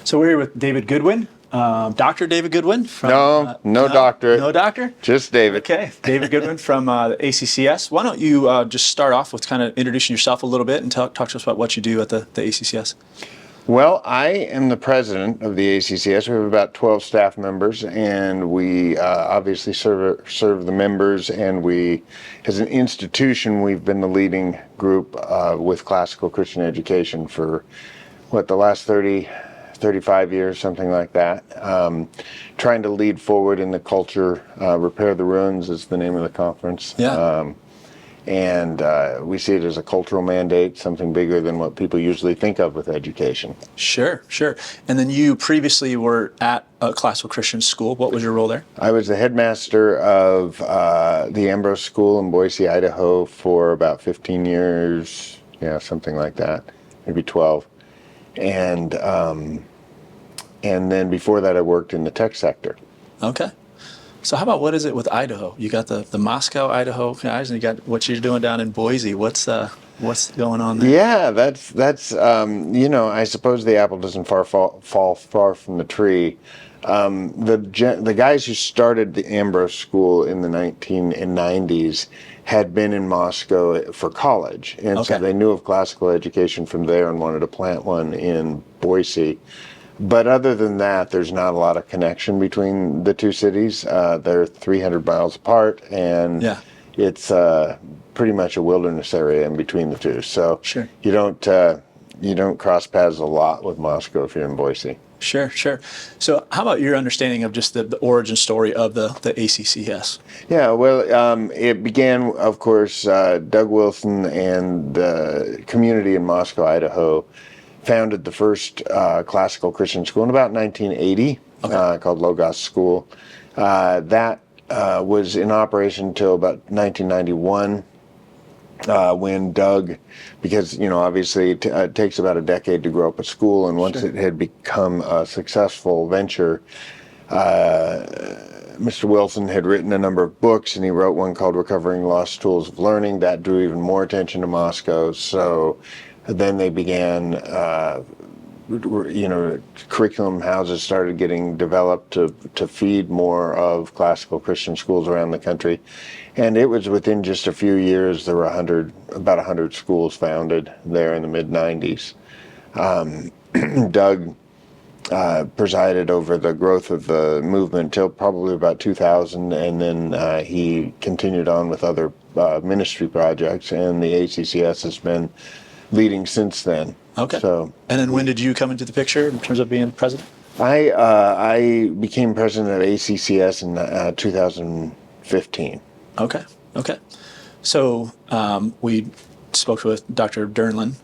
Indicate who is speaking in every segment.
Speaker 1: So we're here with David Goodwin, Dr. David Goodwin. From,
Speaker 2: no doctorate.
Speaker 1: No doctor?
Speaker 2: Just David.
Speaker 1: Okay, David Goodwin from the ACCS. Why don't you just start off with kind of introducing yourself a little bit and talk to us about what you do at the ACCS.
Speaker 2: Well, I am the president of the ACCS. We have about 12 staff members, and we obviously serve the members, and we, as an institution, we've been the leading group with classical Christian education for, the last 35 years, something like that. Trying to lead forward in the culture. Repair the Ruins is the name of the conference.
Speaker 1: Yeah.
Speaker 2: And we see it as a cultural mandate, something bigger than what people usually think of with education.
Speaker 1: Sure. And then you previously were at a classical Christian school. What was your role there?
Speaker 2: I was the headmaster of the Ambrose School in Boise, Idaho for about 15 years, something like that, maybe 12. And then before that, I worked in the tech sector.
Speaker 1: Okay. So how about what is it with Idaho? You got the Moscow, Idaho guys, and you got what you're doing down in Boise. What's going on there?
Speaker 2: Yeah, that's I suppose the apple doesn't fall far from the tree. The guys who started the Ambrose School in the 1990s had been in Moscow for college, and so they knew of classical education from there and wanted to plant one in Boise. But other than that, there's not a lot of connection between the two cities. They're 300 miles apart, and it's pretty much a wilderness area in between the two. So you don't cross paths a lot with Moscow if you're in Boise.
Speaker 1: Sure. So how about your understanding of just the origin story of the ACCS?
Speaker 2: Yeah, well, it began, of course, Doug Wilson and the community in Moscow, Idaho, founded the first classical Christian school in about 1980, called Logos School. That was in operation until about 1991, when Doug, because obviously it takes about a decade to grow up a school, and once it had become a successful venture, Mr. Wilson had written a number of books, and he wrote one called Recovering Lost Tools of Learning. That drew even more attention to Moscow. So then they began, curriculum houses started getting developed to feed more of classical Christian schools around the country. And it was within just a few years, there were about 100 schools founded there in the mid-90s. Doug presided over the growth of the movement till probably about 2000, and then he continued on with other ministry projects, and the ACCS has been leading since then.
Speaker 1: Okay.
Speaker 2: So,
Speaker 1: and then when did you come into the picture in terms of being president?
Speaker 2: I became president of ACCS in 2015.
Speaker 1: Okay. So we spoke with Dr. Dernlin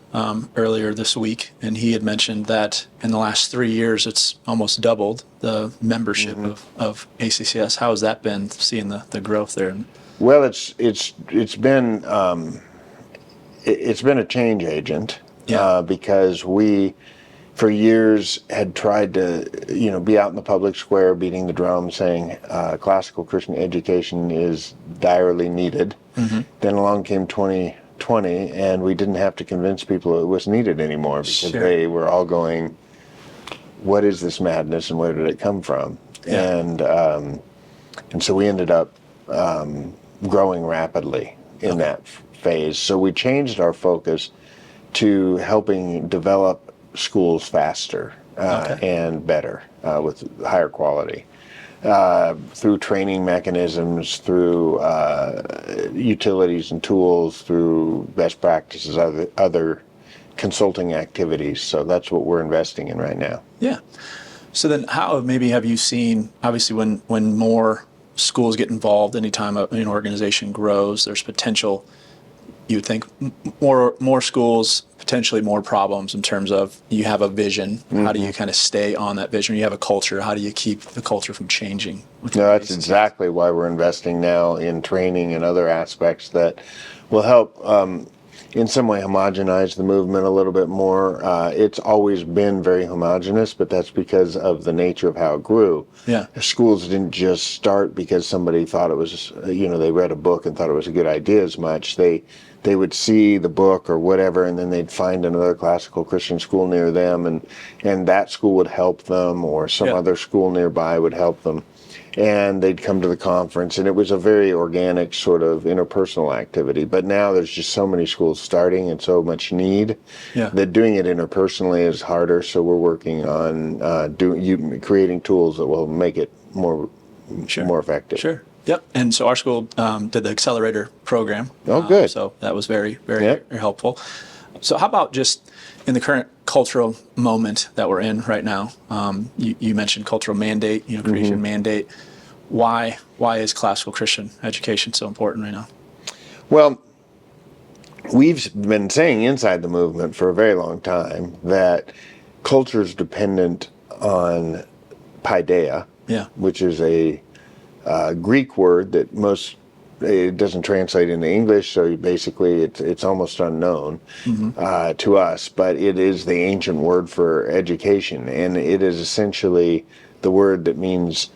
Speaker 1: earlier this week, and he had mentioned that in the last 3 years it's almost doubled the membership of ACCS. How has that been, seeing the growth there?
Speaker 2: Well, it's been a change agent, because we, for years, had tried to, be out in the public square beating the drum, saying classical Christian education is direly needed. Then along came 2020, and we didn't have to convince people it was needed anymore, because they were all going, "What is this madness, and where did it come from?" And so we ended up growing rapidly in that phase. So we changed our focus to helping develop schools faster and better with higher quality through training mechanisms, through utilities and tools, through best practices, other consulting activities. So that's what we're investing in right now.
Speaker 1: Yeah. So then how maybe have you seen, obviously when more schools get involved, anytime an organization grows, there's potential, you would think, more schools, potentially more problems in terms of you have a vision. How do you kind of stay on that vision? You have a culture. How do you keep the culture from changing?
Speaker 2: No, that's exactly why we're investing now in training and other aspects that will help. in some way homogenized the movement a little bit more. It's always been very homogenous, but that's because of the nature of how it grew.
Speaker 1: Yeah.
Speaker 2: Schools didn't just start because somebody thought it was, they read a book and thought it was a good idea as much. They would see the book or whatever, and then they'd find another classical Christian school near them, and that school would help them, or some other school nearby would help them. And they'd come to the conference, and it was a very organic sort of interpersonal activity. But now there's just so many schools starting and so much need that doing it interpersonally is harder. So we're working on creating tools that will make it more effective.
Speaker 1: Sure. Yep. And so our school did the accelerator program.
Speaker 2: Oh, good.
Speaker 1: So that was very, very helpful. So how about just in the current cultural moment that we're in right now? You mentioned cultural mandate, Christian mandate. Why is classical Christian education so important right now?
Speaker 2: Well, we've been saying inside the movement for a very long time that culture is dependent on paideia, which is a Greek word that it doesn't translate into English, so basically it's almost unknown to us, but it is the ancient word for education, and it is essentially the word that means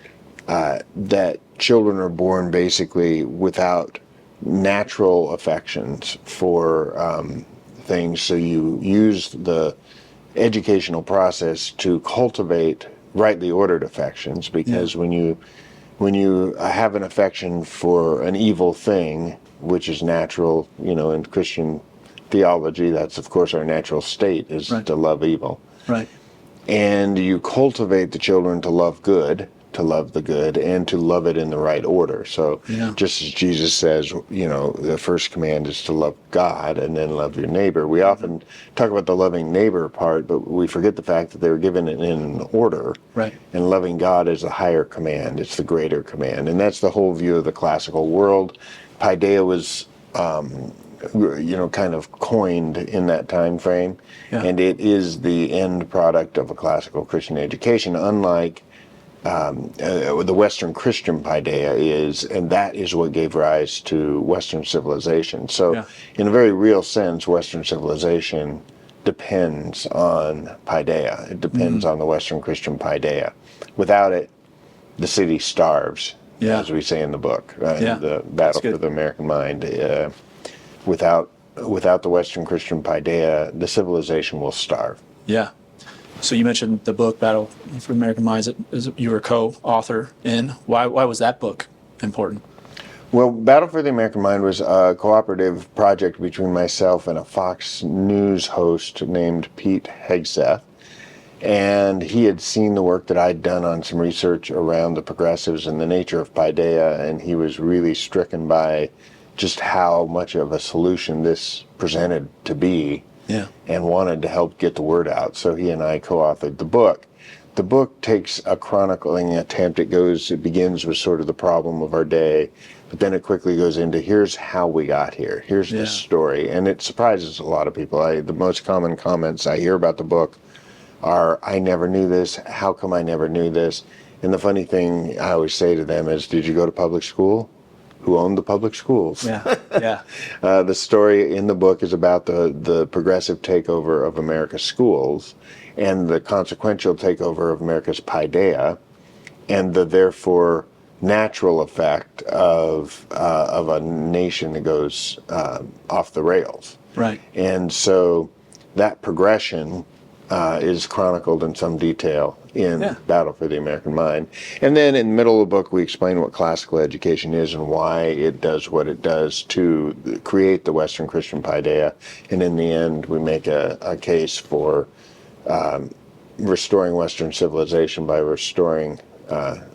Speaker 2: that children are born basically without natural affections for things, so you use the educational process to cultivate rightly ordered affections, because when you have an affection for an evil thing, which is natural, in Christian theology, that's of course our natural state is to love evil.
Speaker 1: Right.
Speaker 2: And you cultivate the children to love good, to love the good, and to love it in the right order. So just as Jesus says, the first command is to love God and then love your neighbor. We often talk about the loving neighbor part, but we forget the fact that they were given it in an order. Right. And loving God is the higher command. It's the greater command. And that's the whole view of the classical world. Paideia was kind of coined in that time frame. And it is the end product of a classical Christian education, unlike the Western Christian paideia is, and that is what gave rise to Western civilization. So in a very real sense, Western civilization depends on paideia. It depends on the Western Christian paideia. Without it, the city starves, as we say in the book, the Battle for the American Mind. Without the Western Christian paideia, the civilization will starve.
Speaker 1: Yeah. So you mentioned the book Battle for the American Mind that you were a co-author in. Why was that book important?
Speaker 2: Well, Battle for the American Mind was a cooperative project between myself and a Fox News host named Pete Hegseth. And he had seen the work that I'd done on some research around the progressives and the nature of paideia, and he was really stricken by just how much of a solution this presented to be. And wanted to help get the word out. So he and I co-authored the book. The book takes a chronicling attempt. It begins with sort of the problem of our day, but then it quickly goes into here's how we got here. Here's the story. And it surprises a lot of people. The most common comments I hear about the book are, I never knew this. How come I never knew this? And the funny thing I always say to them is, did you go to public school? Who owned the public schools? The story in the book is about the progressive takeover of America's schools and the consequential takeover of America's paideia and the therefore natural effect of a nation that goes off the rails. Right. And so that progression is chronicled in some detail in Battle for the American Mind. And then in the middle of the book, we explain what classical education is and why it does what it does to create the Western Christian paideia. And in the end, we make a case for restoring Western civilization by restoring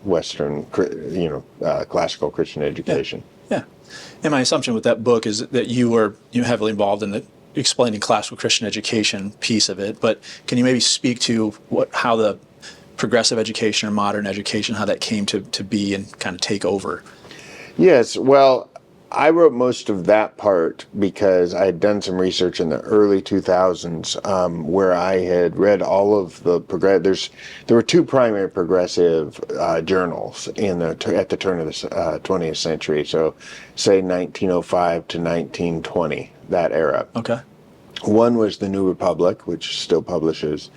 Speaker 2: Western, classical Christian education.
Speaker 1: Yeah. And my assumption with that book is that you were heavily involved in the explaining classical Christian education piece of it, but can you maybe speak to how the progressive education or modern education, how that came to be and kind of take over?
Speaker 2: Yes, well, I wrote most of that part because I had done some research in the early 2000s where I had read all of the there were two primary progressive journals at the turn of the 20th century. So, say 1905 to 1920, that era.
Speaker 1: Okay.
Speaker 2: One was the New Republic, which still publishes.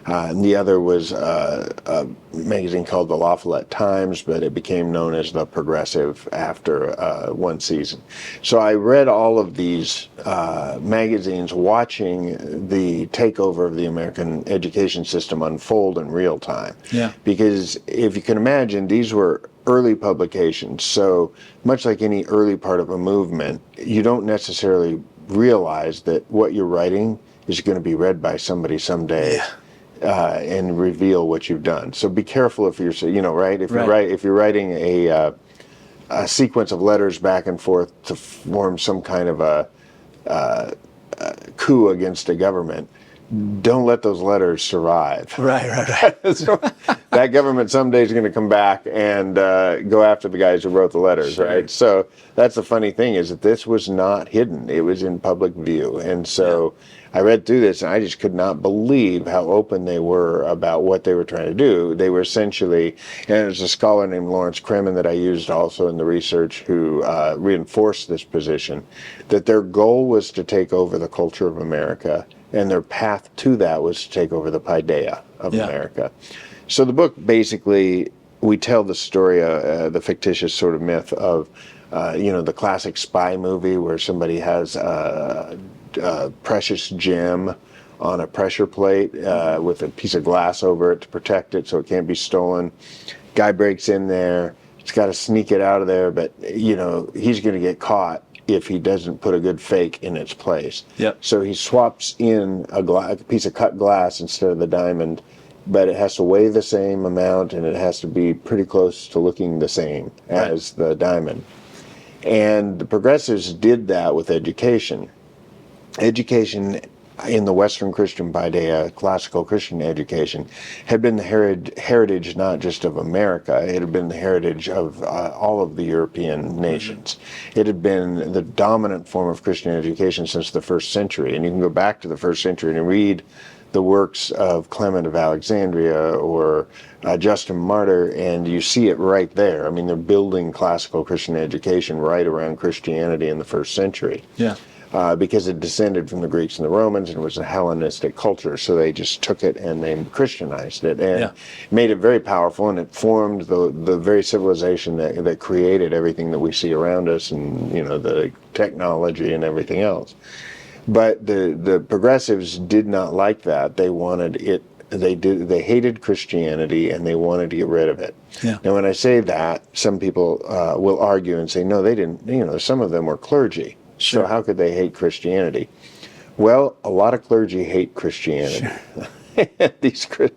Speaker 2: And the other was a magazine called the La Follette Times, but it became known as the Progressive after one season. So I read all of these magazines watching the takeover of the American education system unfold in real time.
Speaker 1: Yeah.
Speaker 2: Because if you can imagine, these were early publications. So much like any early part of a movement, you don't necessarily realize that what you're writing is going to be read by somebody someday.
Speaker 1: Yeah.
Speaker 2: And reveal what you've done. So be careful if you're, right? If you're writing a sequence of letters back and forth to form some kind of a coup against a government, don't let those letters survive.
Speaker 1: Right.
Speaker 2: So that government someday is going to come back and go after the guys who wrote the letters,
Speaker 1: Sure.
Speaker 2: right? So that's the funny thing, is that this was not hidden. It was in public view. And so I read through this and I just could not believe how open they were about what they were trying to do. They were essentially, and there's a scholar named Lawrence Kremen that I used also in the research who reinforced this position, that their goal was to take over the culture of America, and their path to that was to take over the paideia of America. So the book, basically, we tell the story, the fictitious sort of myth of, the classic spy movie where somebody has a precious gem on a pressure plate with a piece of glass over it to protect it so it can't be stolen. Guy breaks in there. He's got to sneak it out of there, but, he's going to get caught if he doesn't put a good fake in its place.
Speaker 1: Yep.
Speaker 2: So he swaps in a piece of cut glass instead of the diamond, but it has to weigh the same amount and it has to be pretty close to looking the same as the diamond. And the progressives did that with education. Education in the Western Christian paideia, classical Christian education, had been the heritage not just of America, it had been the heritage of all of the European nations. It had been the dominant form of Christian education since the first century. And you can go back to the first century and read the works of Clement of Alexandria or Justin Martyr, and you see it right there. I mean, they're building classical Christian education right around Christianity in the first century.
Speaker 1: Yeah.
Speaker 2: Because it descended from the Greeks and the Romans, and it was a Hellenistic culture, so they just took it and they Christianized it and made it very powerful, and it formed the very civilization that created everything that we see around us, and the technology and everything else. But the progressives did not like that. They wanted it. They hated Christianity and they wanted to get rid of it.
Speaker 1: Yeah.
Speaker 2: Now, when I say that, some people will argue and say, no, they didn't. Some of them were clergy.
Speaker 1: Sure.
Speaker 2: So how could they hate Christianity? Well, a lot of clergy hate Christianity. Sure.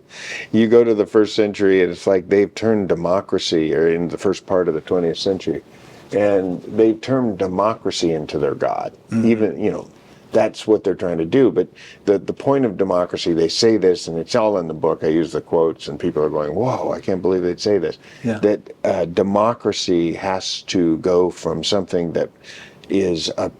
Speaker 2: You go to the first century and it's like they've turned democracy, or in the first part of the 20th century, and they turned democracy into their God. Mm-hmm. Even, that's what they're trying to do. But the point of democracy, they say this, and it's all in the book. I use the quotes, and people are going, whoa, I can't believe they'd say this. Yeah. That democracy has to go from something that is a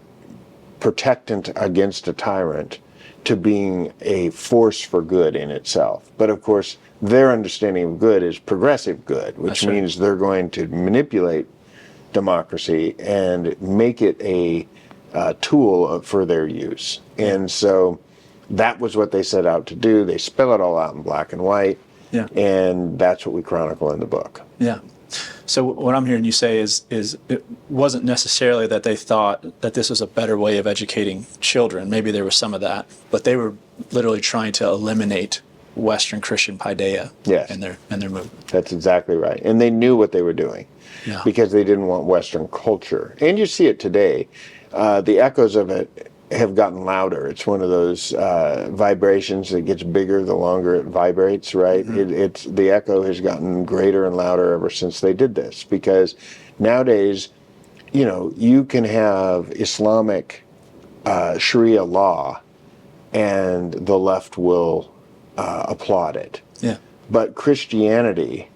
Speaker 2: protectant against a tyrant to being a force for good in itself. But of course, their understanding of good is progressive good, which means they're going to manipulate democracy and make it a tool for their use. And so that was what they set out to do. They spell it all out in black and white, and that's what we chronicle in the book.
Speaker 1: Yeah. So what I'm hearing you say is it wasn't necessarily that they thought that this was a better way of educating children. Maybe there was some of that, but they were literally trying to eliminate Western Christian paideia in their movement.
Speaker 2: That's exactly right. And they knew what they were doing because they didn't want Western culture. And you see it today. The echoes of it have gotten louder. It's one of those vibrations that gets bigger the longer it vibrates, right? Mm-hmm. The echo has gotten greater and louder ever since they did this, because nowadays, you can have Islamic Sharia law and the left will applaud it.
Speaker 1: Yeah.
Speaker 2: But Christianity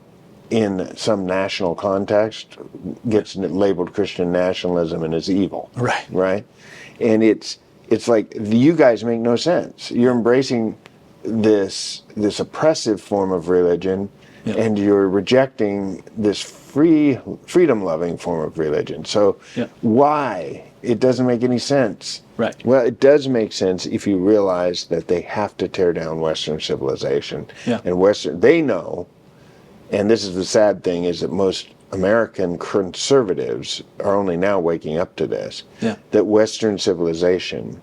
Speaker 2: in some national context gets labeled Christian nationalism and is evil.
Speaker 1: Right.
Speaker 2: Right? And it's like you guys make no sense. You're embracing this oppressive form of religion,
Speaker 1: Yep.
Speaker 2: and you're rejecting this freedom-loving form of religion. So
Speaker 1: Yep.
Speaker 2: why? It doesn't make any sense.
Speaker 1: Right.
Speaker 2: Well, it does make sense if you realize that they have to tear down Western civilization.
Speaker 1: Yeah.
Speaker 2: And they know, and this is the sad thing, is that most American conservatives are only now waking up to this,
Speaker 1: Yeah.
Speaker 2: that Western civilization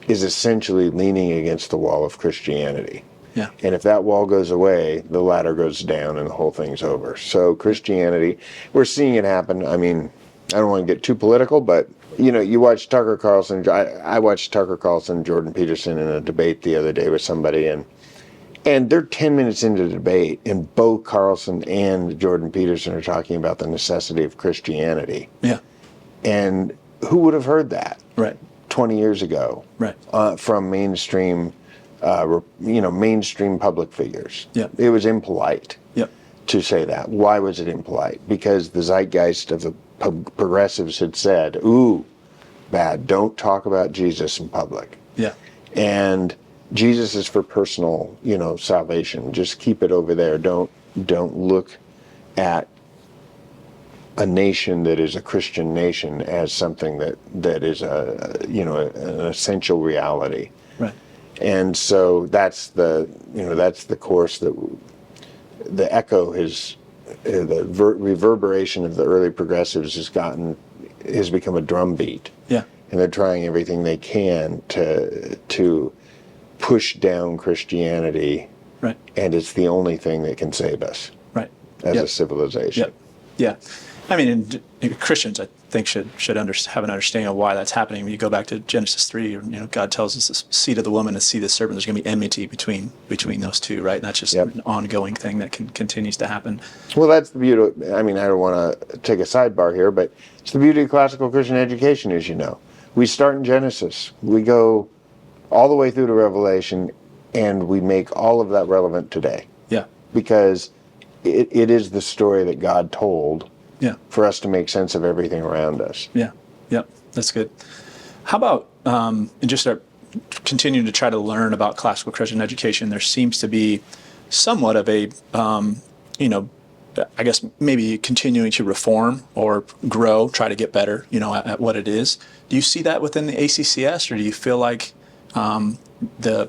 Speaker 2: is essentially leaning against the wall of Christianity.
Speaker 1: Yeah.
Speaker 2: And if that wall goes away, the ladder goes down and the whole thing's over. So Christianity, we're seeing it happen. I mean, I don't want to get too political, but you watch Tucker Carlson. I watched Tucker Carlson and Jordan Peterson in a debate the other day with somebody, and they're 10 minutes into the debate, and both Carlson and Jordan Peterson are talking about the necessity of Christianity.
Speaker 1: Yeah.
Speaker 2: And who would have heard that
Speaker 1: Right.
Speaker 2: 20 years ago?
Speaker 1: Right.
Speaker 2: From mainstream, mainstream public figures.
Speaker 1: Yeah.
Speaker 2: It was impolite
Speaker 1: Yep.
Speaker 2: to say that. Why was it impolite? Because the zeitgeist of the progressives had said, ooh, bad, don't talk about Jesus in public.
Speaker 1: Yeah.
Speaker 2: And Jesus is for personal, salvation. Just keep it over there. Don't look at a nation that is a Christian nation as something that is an essential reality.
Speaker 1: Right.
Speaker 2: And so that's the course that the echo the reverberation of the early progressives has become a drumbeat.
Speaker 1: Yeah.
Speaker 2: And they're trying everything they can to push down Christianity.
Speaker 1: Right.
Speaker 2: And it's the only thing that can save us
Speaker 1: Right.
Speaker 2: as
Speaker 1: Yep.
Speaker 2: a civilization.
Speaker 1: Yep. Yeah. I mean, and Christians, I think, should have an understanding of why that's happening. When you go back to Genesis 3, God tells us the seed of the woman and the seed of the serpent, there's going to be enmity between those two, right? And that's just
Speaker 2: Yep.
Speaker 1: an ongoing thing that continues to happen.
Speaker 2: Well, that's the beauty. I mean, I don't want to take a sidebar here, but it's the beauty of classical Christian education, as you know. We start in Genesis. We go all the way through to Revelation, and we make all of that relevant today.
Speaker 1: Yeah.
Speaker 2: Because it is the story that God told
Speaker 1: Yeah.
Speaker 2: for us to make sense of everything around us.
Speaker 1: Yeah. Yep. That's good. How about and just start continuing to try to learn about classical Christian education? There seems to be somewhat of a, I guess maybe continuing to reform or grow, try to get better, at what it is. Do you see that within the ACCS, or do you feel like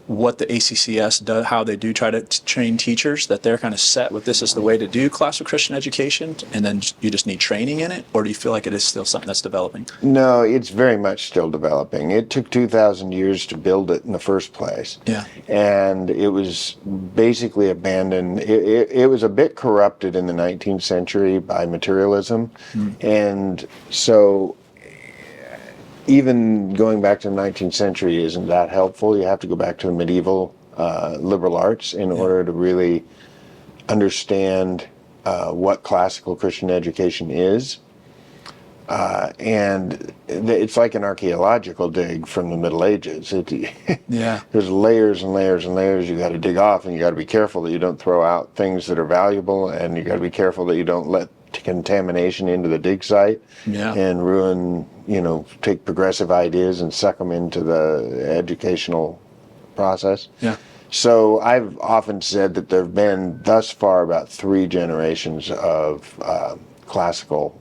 Speaker 1: what the ACCS does, how they do try to train teachers, that they're kind of set with this is the way to do classical Christian education, and then you just need training in it? Or do you feel like it is still something that's developing?
Speaker 2: No, it's very much still developing. It took 2,000 years to build it in the first place.
Speaker 1: Yeah.
Speaker 2: And it was basically abandoned. It was a bit corrupted in the 19th century by materialism. And so even going back to the 19th century isn't that helpful. You have to go back to the medieval liberal arts in order to really understand what classical Christian education is. And it's like an archaeological dig from the Middle Ages.
Speaker 1: Yeah.
Speaker 2: There's layers and layers and layers you got to dig off, and you got to be careful that you don't throw out things that are valuable, and you got to be careful that you don't let contamination into the dig site and ruin, take progressive ideas and suck them into the educational process.
Speaker 1: Yeah.
Speaker 2: So I've often said that there have been thus far about 3 generations of classical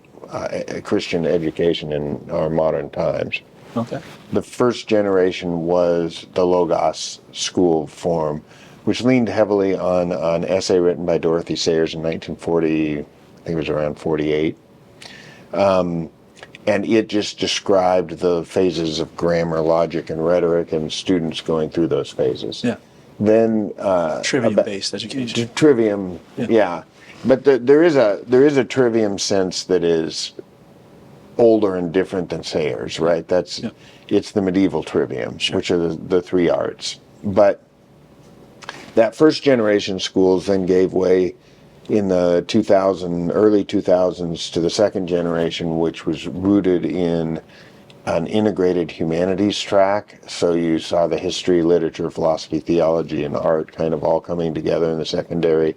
Speaker 2: Christian education in our modern times.
Speaker 1: Okay.
Speaker 2: The first generation was the Logos school form, which leaned heavily on an essay written by Dorothy Sayers in 1940, I think it was around 48. And it just described the phases of grammar, logic, and rhetoric, and students going through those phases.
Speaker 1: Yeah.
Speaker 2: Then
Speaker 1: Trivium-based education.
Speaker 2: Trivium, yeah. But there is a trivium sense that is older and different than Sayers, right? It's the medieval trivium, which are the 3 arts. But that first generation schools then gave way in the early 2000s to the second generation, which was rooted in an integrated humanities track. So you saw the history, literature, philosophy, theology, and art kind of all coming together in the secondary.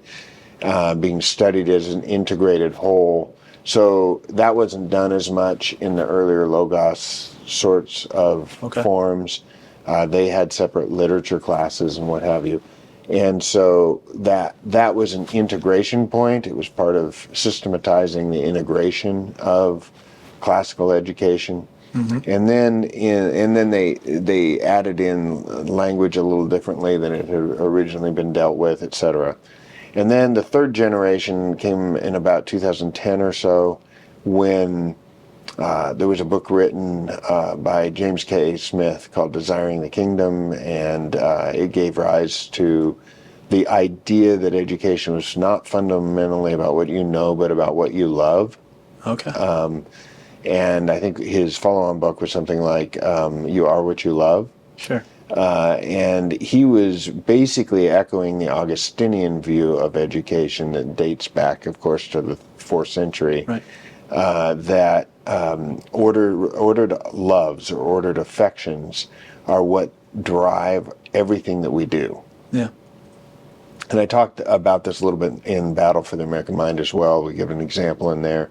Speaker 2: being studied as an integrated whole. So that wasn't done as much in the earlier Logos sorts of forms. They had separate literature classes and what have you. And so that was an integration point. It was part of systematizing the integration of classical education. And then they added in language a little differently than it had originally been dealt with, etc. And then the third generation came in about 2010 or so, when there was a book written by James K. Smith called Desiring the Kingdom, and it gave rise to the idea that education was not fundamentally about what you know, but about what you love.
Speaker 1: Okay.
Speaker 2: And I think his follow-on book was something like You Are What You Love.
Speaker 1: Sure.
Speaker 2: And he was basically echoing the Augustinian view of education that dates back, of course, to the 4th century.
Speaker 1: Right.
Speaker 2: That ordered loves or ordered affections are what drive everything that we do.
Speaker 1: Yeah.
Speaker 2: And I talked about this a little bit in Battle for the American Mind as well. We give an example in there.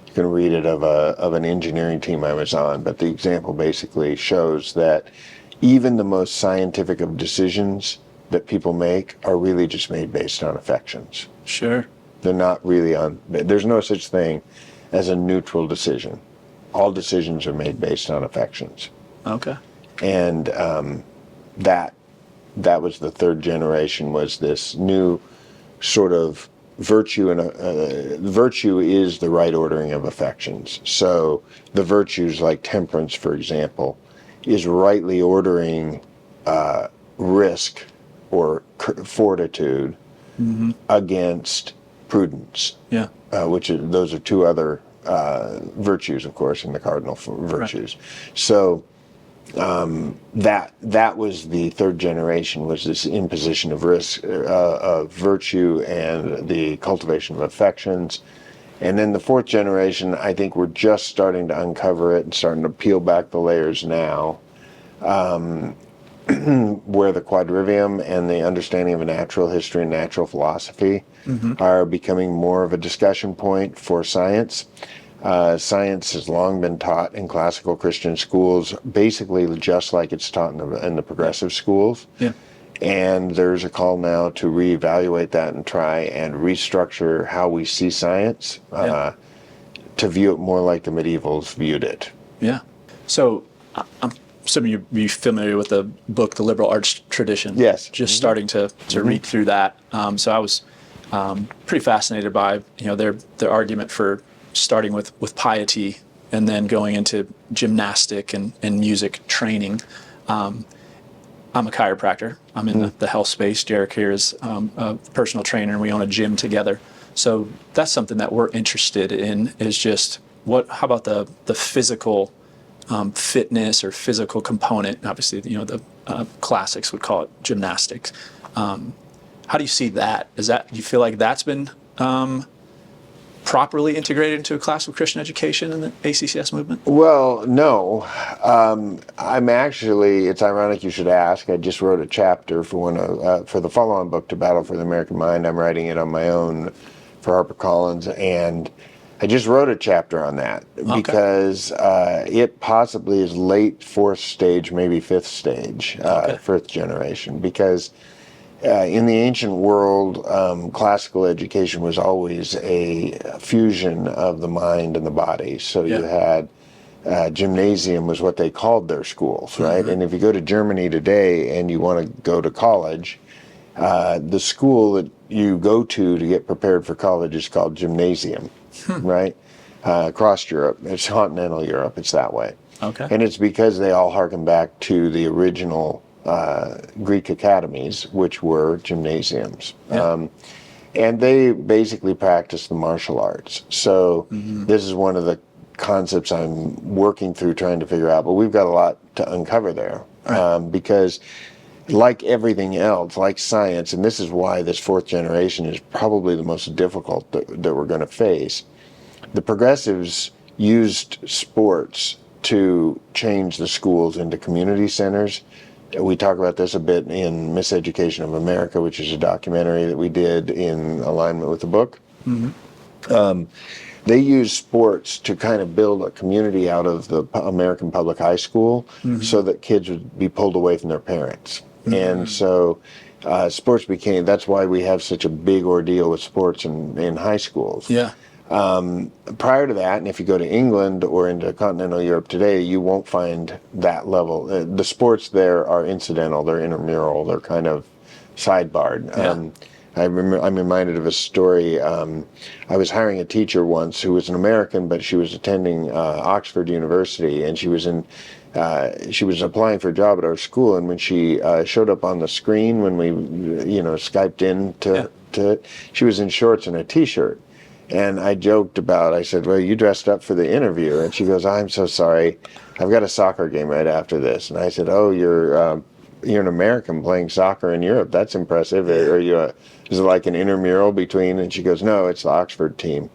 Speaker 2: You can read it of an engineering team I was on, but the example basically shows that even the most scientific of decisions that people make are really just made based on affections.
Speaker 1: Sure.
Speaker 2: They're not really there's no such thing as a neutral decision. All decisions are made based on affections.
Speaker 1: Okay.
Speaker 2: And that was the third generation, was this new sort of virtue, and virtue is the right ordering of affections. So the virtues like temperance, for example, is rightly ordering risk or fortitude against prudence.
Speaker 1: Yeah.
Speaker 2: Those are two other virtues, of course, in the cardinal virtues. Right. So that was the third generation, was this imposition of risk, of virtue, and the cultivation of affections. And then the fourth generation, I think we're just starting to uncover it and starting to peel back the layers now, where the quadrivium and the understanding of a natural history and natural philosophy are becoming more of a discussion point for science. Science has long been taught in classical Christian schools, basically just like it's taught in the progressive schools.
Speaker 1: Yeah.
Speaker 2: And there's a call now to reevaluate that and try and restructure how we see science, to view it more like the medievals viewed it.
Speaker 1: Yeah. So I'm assuming you're familiar with the book, The Liberal Arts Tradition.
Speaker 2: Yes.
Speaker 1: Just starting to read through that. So I was pretty fascinated by their argument for starting with piety and then going into gymnastic and music training. I'm a chiropractor. I'm in the health space. Derek here is a personal trainer, and we own a gym together. So that's something that we're interested in, is just how about the physical fitness or physical component. Obviously, the classics would call it gymnastics. How do you see that? Do you feel like that's been properly integrated into a classical Christian education in the ACCS movement?
Speaker 2: Well, no. I'm actually, it's ironic you should ask. I just wrote a chapter for for the follow-on book to Battle for the American Mind. I'm writing it on my own for HarperCollins, and I just wrote a chapter on that because it possibly is late fourth stage, maybe fifth stage, fifth generation, because in the ancient world, classical education was always a fusion of the mind and the body. So you had gymnasium was what they called their schools, right? And if you go to Germany today and you want to go to college, the school that you go to get prepared for college is called gymnasium, right? Across Europe, it's continental Europe, it's that way.
Speaker 1: Okay.
Speaker 2: And it's because they all harken back to the original Greek academies, which were gymnasiums.
Speaker 1: Yeah.
Speaker 2: And they basically practice the martial arts. So this is one of the concepts I'm working through trying to figure out, but we've got a lot to uncover there. Right. Because like everything else, like science, and this is why this fourth generation is probably the most difficult that we're going to face, the progressives used sports to change the schools into community centers We talk about this a bit in Miseducation of America, which is a documentary that we did in alignment with the book. They use sports to kind of build a community out of the American public high school so that kids would be pulled away from their parents. And so sports became, that's why we have such a big ordeal with sports in high schools.
Speaker 1: Yeah.
Speaker 2: Prior to that, and if you go to England or into continental Europe today, you won't find that level. The sports there are incidental, they're intramural, they're kind of sidebarred.
Speaker 1: Yeah.
Speaker 2: I'm reminded of a story. I was hiring a teacher once who was an American, but she was attending Oxford University, and she was applying for a job at our school. And when she showed up on the screen, when we, Skyped in to it, she was in shorts and a T-shirt. And I joked I said, well, you dressed up for the interview. And she goes, I'm so sorry. I've got a soccer game right after this. And I said, oh, you're an American playing soccer in Europe. That's impressive. Is it like an intramural between? And she goes, no, it's the Oxford team.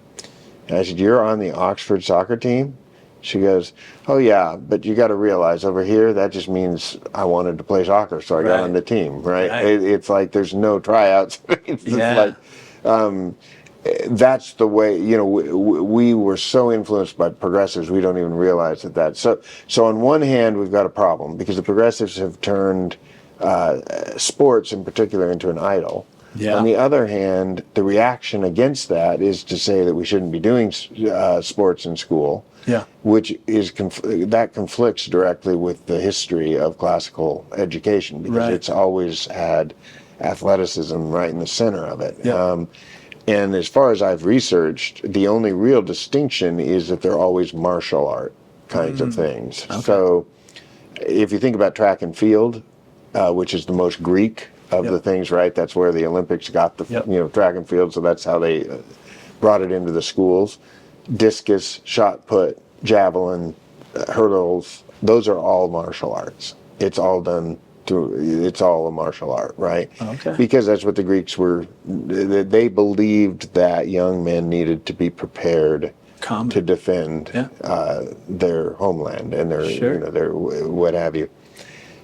Speaker 2: And I said, you're on the Oxford soccer team? She goes, oh yeah, but you got to realize over here, that just means I wanted to play soccer, so I got on the team, right? It's like there's no tryouts. It's just like, that's the way, we were so influenced by progressives, we don't even realize that. So on one hand, we've got a problem because the progressives have turned sports in particular into an idol. Yeah. On the other hand, the reaction against that is to say that we shouldn't be doing sports in school, which is that conflicts directly with the history of classical education because it's always had athleticism right in the center of it. Yeah. And as far as I've researched, the only real distinction is that they're always martial art kinds of things. Okay. So if you think about track and field, which is the most Greek of the things, right? That's where the Olympics got the track and field, so that's how they brought it into the schools. Discus, shot put, javelin, hurdles, those are all martial arts. It's all done it's all a martial art, right? Okay. Because that's what the Greeks were. They believed that young men needed to be prepared to defend their homeland and their what have you.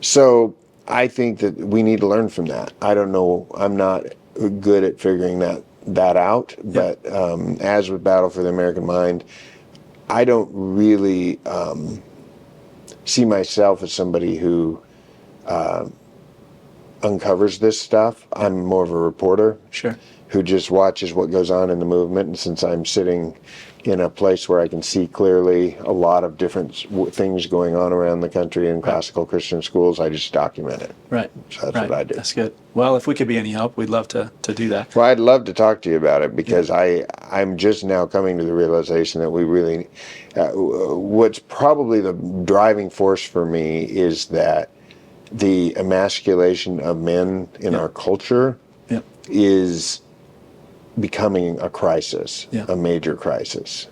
Speaker 2: So I think that we need to learn from that. I don't know. I'm not good at figuring that out. But as with Battle for the American Mind, I don't really see myself as somebody who uncovers this stuff. I'm more of a reporter who just watches what goes on in the movement. And since I'm sitting in a place where I can see clearly a lot of different things going on around the country in classical Christian schools, I just document it. Right. So that's what I do.
Speaker 1: That's good. Well, if we could be any help, we'd love to do that.
Speaker 2: Well, I'd love to talk to you about it because I'm just now coming to the realization that we really, what's probably the driving force for me is that the emasculation of men in our culture is becoming a crisis, a major crisis,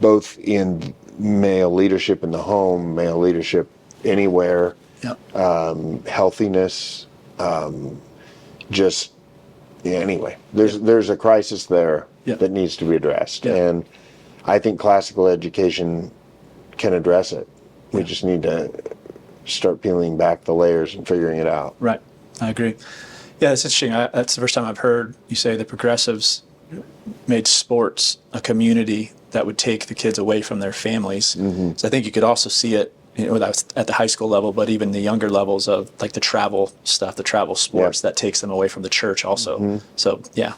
Speaker 2: both in male leadership in the home, male leadership anywhere, healthiness, anyway, there's a crisis there that needs to be addressed. And I think classical education can address it. We just need to start peeling back the layers and figuring it out.
Speaker 1: Right. I agree. Yeah, that's interesting. That's the first time I've heard you say the progressives made sports a community that would take the kids away from their families. Mm-hmm. So I think you could also see it, that's at the high school level, but even the younger levels of like the travel stuff, the travel sports that takes them away from the church also. Mm-hmm. So yeah,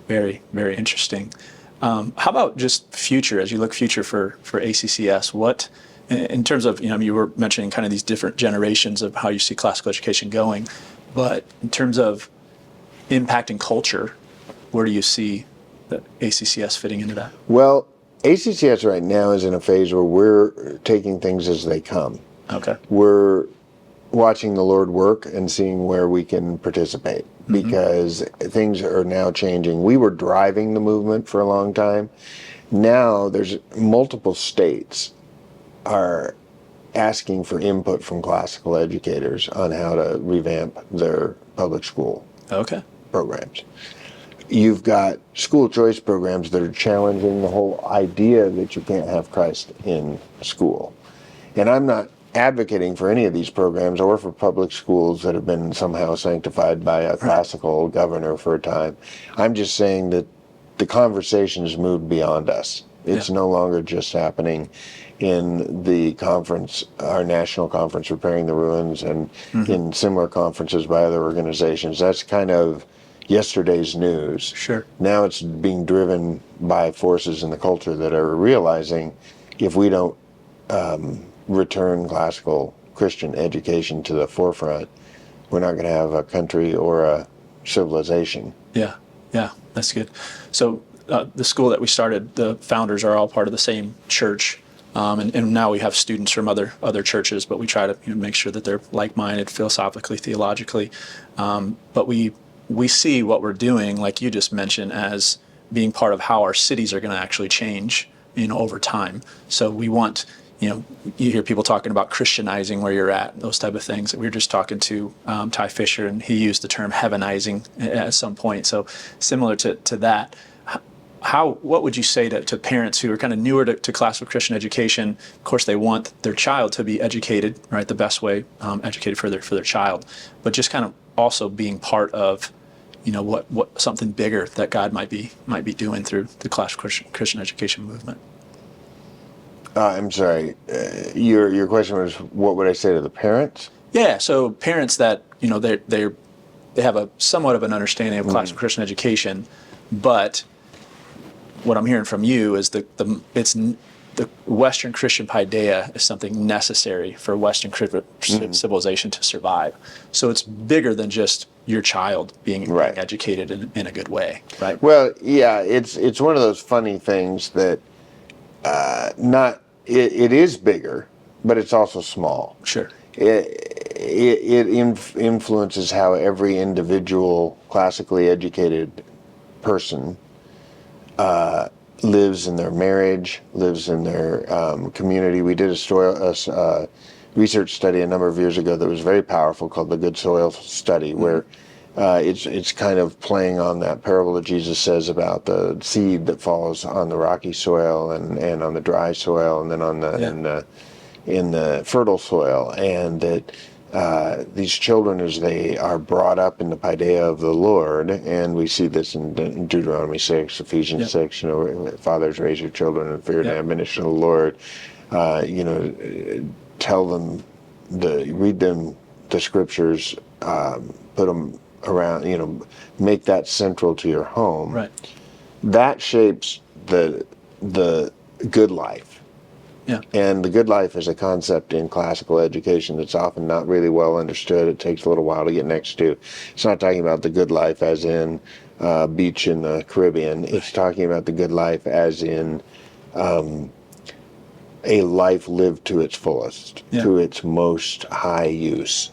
Speaker 1: very, very interesting. How about just future, as you look future for ACCS, what, in terms of, you were mentioning kind of these different generations of how you see classical education going, but in terms of impacting culture, where do you see the ACCS fitting into that?
Speaker 2: Well, ACCS right now is in a phase where we're taking things as they come. Okay. We're watching the Lord work and seeing where we can participate because things are now changing. We were driving the movement for a long time. Now there's multiple states are asking for input from classical educators on how to revamp their public school programs. You've got school choice programs that are challenging the whole idea that you can't have Christ in school. And I'm not advocating for any of these programs or for public schools that have been somehow sanctified by a classical governor for a time. I'm just saying that the conversation has moved beyond us. It's no longer just happening in the conference, our national conference, Repairing the Ruins, and in similar conferences by other organizations. That's kind of yesterday's news.
Speaker 1: Sure.
Speaker 2: Now it's being driven by forces in the culture that are realizing if we don't return classical Christian education to the forefront, we're not going to have a country or a civilization.
Speaker 1: Yeah, that's good. So the school that we started, the founders are all part of the same church, and now we have students from other churches, but we try to make sure that they're like-minded philosophically, theologically. But we see what we're doing, like you just mentioned, as being part of how our cities are going to actually change, over time. So we want. You hear people talking about Christianizing where you're at, those type of things. We were just talking to Ty Fisher, and he used the term heavenizing at some point. So similar to that, what would you say to parents who are kind of newer to classical Christian education? Of course, they want their child to be educated, right? The best way, educated for their child, but just kind of also being part of, what something bigger that God might be doing through the classical Christian education movement.
Speaker 2: I'm sorry. Your question was, what would I say to the parents?
Speaker 1: Yeah, so parents that they have a somewhat of an understanding of classical Christian education, but what I'm hearing from you is the Western Christian paideia is something necessary for Western civilization to survive. So it's bigger than just your child being educated in a good way, right?
Speaker 2: Well, yeah, it's one of those funny things that it is bigger, but it's also small.
Speaker 1: Sure.
Speaker 2: It influences how every individual classically educated person lives in their marriage, lives in their community. We did a research study a number of years ago that was very powerful called the Good Soil Study, where it's kind of playing on that parable that Jesus says about the seed that falls on the rocky soil and on the dry soil and then on the in the fertile soil, and that these children, as they are brought up in the paideia of the Lord, and we see this in Deuteronomy 6, Ephesians 6, fathers raise your children in fear and admonition of the Lord. Tell them, read them the scriptures, put them around, make that central to your home.
Speaker 1: Right.
Speaker 2: That shapes the good life.
Speaker 1: Yeah.
Speaker 2: And the good life is a concept in classical education that's often not really well understood. It takes a little while to get next to. It's not talking about the good life as in beach in the Caribbean. It's talking about the good life as in a life lived to its fullest, to its most high use.